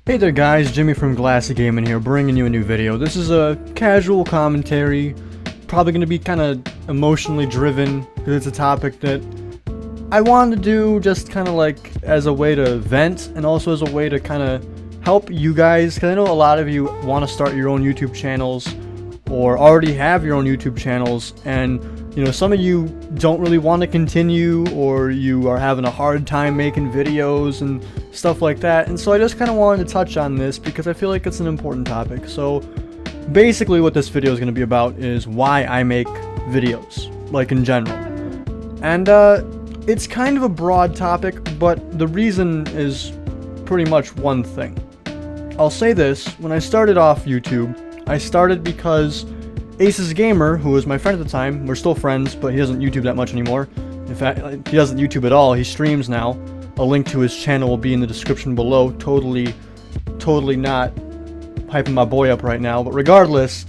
Hey there guys, Jimmy from Glassy Gaming here, bringing you a new video. This is a casual commentary, probably going to be kind of emotionally driven, because it's a topic that I wanted to do just kind of like as a way to vent, and also as a way to kind of help you guys, because I know a lot of you want to start your own YouTube channels, or already have your own YouTube channels, and you know, some of you don't really want to continue, or you are having a hard time making videos and stuff like that. And so I just kind of wanted to touch on this because I feel like it's an important topic. So basically what this video is going to be about is why I make videos, like in general. And it's kind of a broad topic, but the reason is pretty much one thing. I'll say this, when I started off YouTube, I started because Aces Gamer, who was my friend at the time, we're still friends, but he doesn't YouTube that much anymore. In fact, he doesn't YouTube at all, he streams now. A link to his channel will be in the description below. Totally not hyping my boy up right now, but regardless,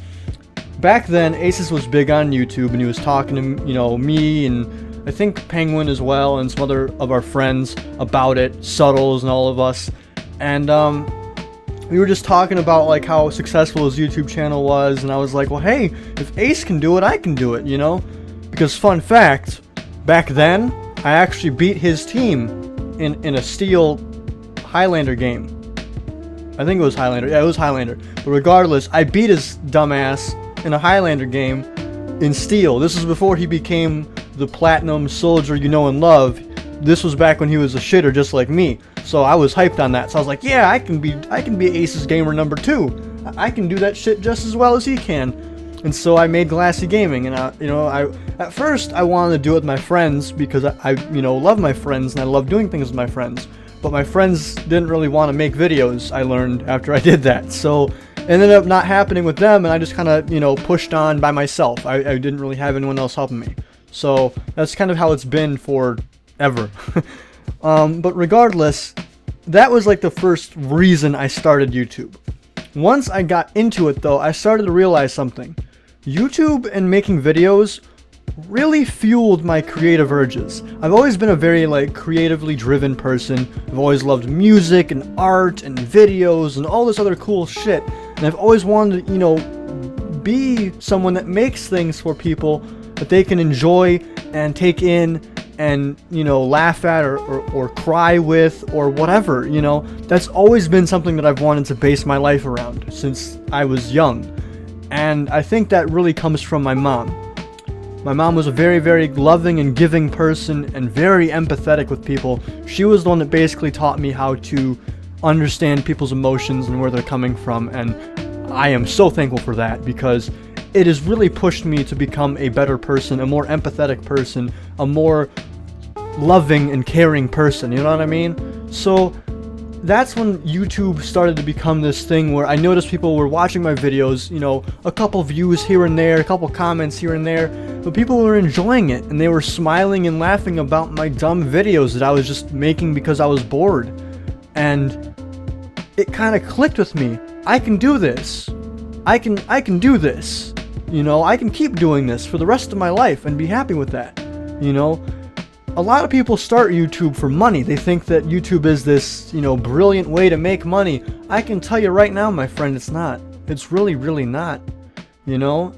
back then Aces was big on YouTube, and he was talking to, you know, me and I think Penguin as well, and some other of our friends about it, Subtles and all of us, and we were just talking about like how successful his YouTube channel was, and I was like, well, hey, if Ace can do it, I can do it, you know? Because fun fact, back then, I actually beat his team in a Steel Highlander game. I think it was Highlander. Yeah, it was Highlander. But regardless, I beat his dumbass in a Highlander game in Steel. This was before he became the Platinum Soldier you know and love. This was back when he was a shitter just like me. So I was hyped on that. So I was like, yeah, I can be Aces Gamer number 2. I can do that shit just as well as he can. And so I made Glassy Gaming, and at first I wanted to do it with my friends because I love my friends and I love doing things with my friends. But my friends didn't really want to make videos, I learned after I did that. So it ended up not happening with them, and I just kind of, pushed on by myself. I didn't really have anyone else helping me. So that's kind of how it's been forever. But regardless, that was like the first reason I started YouTube. Once I got into it though, I started to realize something. YouTube and making videos really fueled my creative urges. I've always been a very creatively driven person. I've always loved music and art and videos and all this other cool shit. And I've always wanted to, be someone that makes things for people that they can enjoy and take in and laugh at or cry with or whatever. That's always been something that I've wanted to base my life around since I was young, and I think that really comes from my mom. My mom was a very, very loving and giving person and very empathetic with people. She was the one that basically taught me how to understand people's emotions and where they're coming from, and I am so thankful for that because it has really pushed me to become a better person, a more empathetic person, a more loving and caring person, you know what I mean? So that's when YouTube started to become this thing where I noticed people were watching my videos, a couple views here and there, a couple comments here and there, but people were enjoying it, and they were smiling and laughing about my dumb videos that I was just making because I was bored. And it kind of clicked with me. I can do this. I can do this. I can keep doing this for the rest of my life and be happy with that. A lot of people start YouTube for money. They think that YouTube is this, brilliant way to make money. I can tell you right now, my friend, it's not. It's really, really not.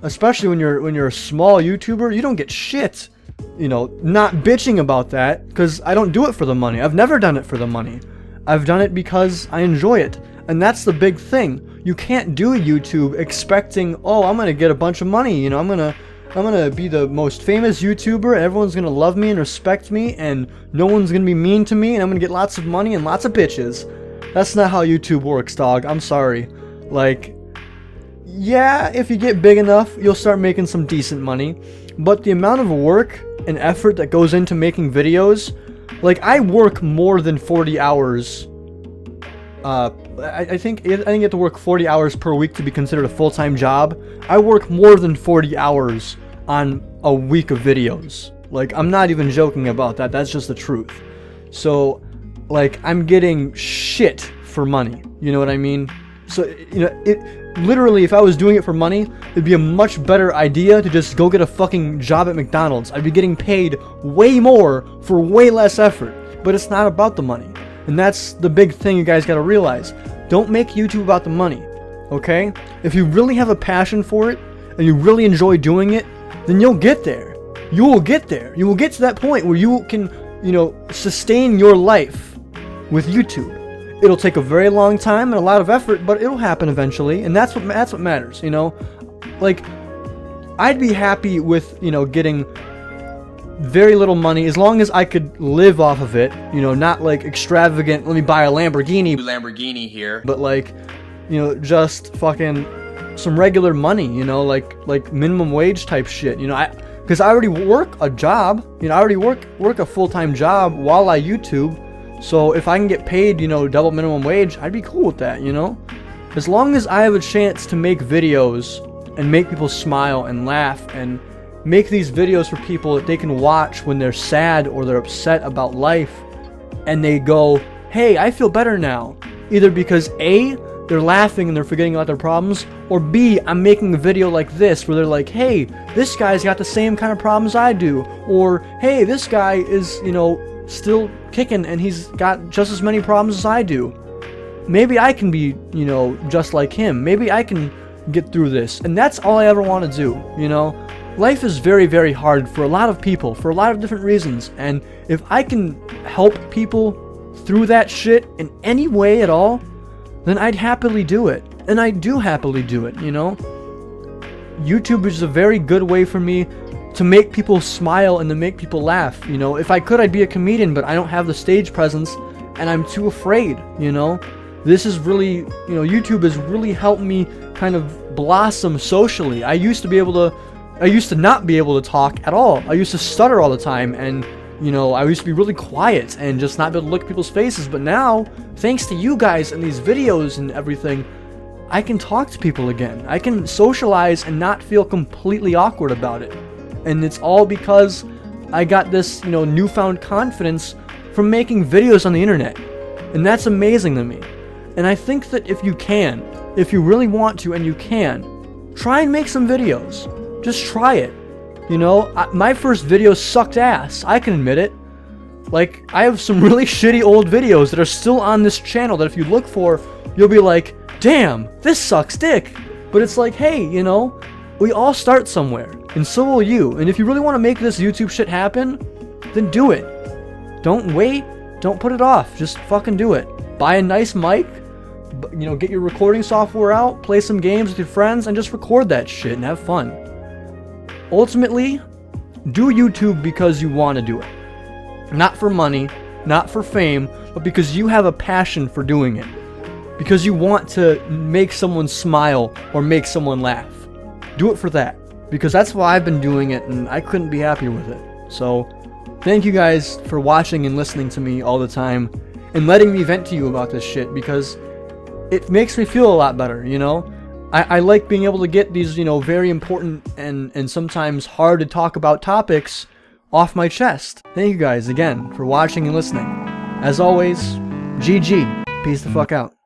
Especially when you're a small YouTuber, you don't get shit. Not bitching about that, because I don't do it for the money. I've never done it for the money. I've done it because I enjoy it. And that's the big thing. You can't do YouTube expecting, oh, I'm gonna get a bunch of money, I'm gonna be the most famous YouTuber, and everyone's gonna love me and respect me, and no one's gonna be mean to me, and I'm gonna get lots of money and lots of bitches. That's not how YouTube works, dog. I'm sorry. Yeah, if you get big enough, you'll start making some decent money, but the amount of work and effort that goes into making videos, I work more than 40 hours. I think you have to work 40 hours per week to be considered a full-time job. I work more than 40 hours on a week of videos. I'm not even joking about that. That's just the truth. So, I'm getting shit for money. You know what I mean? So, literally, if I was doing it for money, it'd be a much better idea to just go get a fucking job at McDonald's. I'd be getting paid way more for way less effort. But it's not about the money. And that's the big thing you guys gotta realize. Don't make YouTube about the money, okay? If you really have a passion for it, and you really enjoy doing it, then you'll get there. You will get there. You will get to that point where you can, you know, sustain your life with YouTube. It'll take a very long time and a lot of effort, but it'll happen eventually, and that's what matters, you know? Like, I'd be happy with, you know, getting very little money as long as I could live off of it, you know, not like extravagant, let me buy a Lamborghini here, but like, you know, just fucking some regular money, you know, like minimum wage type shit, you know, because I already work a job, you know, I already work a full-time job while I YouTube, so if I can get paid, you know, double minimum wage, I'd be cool with that, you know? As long as I have a chance to make videos and make people smile and laugh and make these videos for people that they can watch when they're sad or they're upset about life, and they go, hey, I feel better now, either because A, they're laughing and they're forgetting about their problems, or B, I'm making a video like this where they're like, hey, this guy's got the same kind of problems I do, or hey, this guy is, you know, still kicking and he's got just as many problems as I do. Maybe I can be, you know, just like him. Maybe I can get through this. And that's all I ever want to do, you know? Life is very, very hard for a lot of people, for a lot of different reasons, and if I can help people through that shit in any way at all, then I'd happily do it. And I do happily do it, you know? YouTube is a very good way for me to make people smile and to make people laugh, you know? If I could, I'd be a comedian, but I don't have the stage presence, and I'm too afraid, you know? This is really, you know, YouTube has really helped me kind of blossom socially. I used to not be able to talk at all. I used to stutter all the time, and, you know, I used to be really quiet and just not be able to look at people's faces, but now, thanks to you guys and these videos and everything, I can talk to people again. I can socialize and not feel completely awkward about it. And it's all because I got this, you know, newfound confidence from making videos on the internet. And that's amazing to me. And I think that if you really want to and you can, try and make some videos. Just try it. You know, my first video sucked ass. I can admit it. Like, I have some really shitty old videos that are still on this channel that if you look for, you'll be like, damn, this sucks dick. But it's like, hey, you know, we all start somewhere, and so will you. And if you really want to make this YouTube shit happen, then do it. Don't wait. Don't put it off. Just fucking do it. Buy a nice mic. You know, get your recording software out, play some games with your friends, and just record that shit and have fun. Ultimately, do YouTube because you want to do it. Not for money, not for fame, but because you have a passion for doing it. Because you want to make someone smile or make someone laugh. Do it for that. Because that's why I've been doing it, and I couldn't be happier with it. So, thank you guys for watching and listening to me all the time, and letting me vent to you about this shit, because it makes me feel a lot better, you know? I like being able to get these, you know, very important and sometimes hard to talk about topics off my chest. Thank you guys again for watching and listening. As always, GG. Peace the fuck out.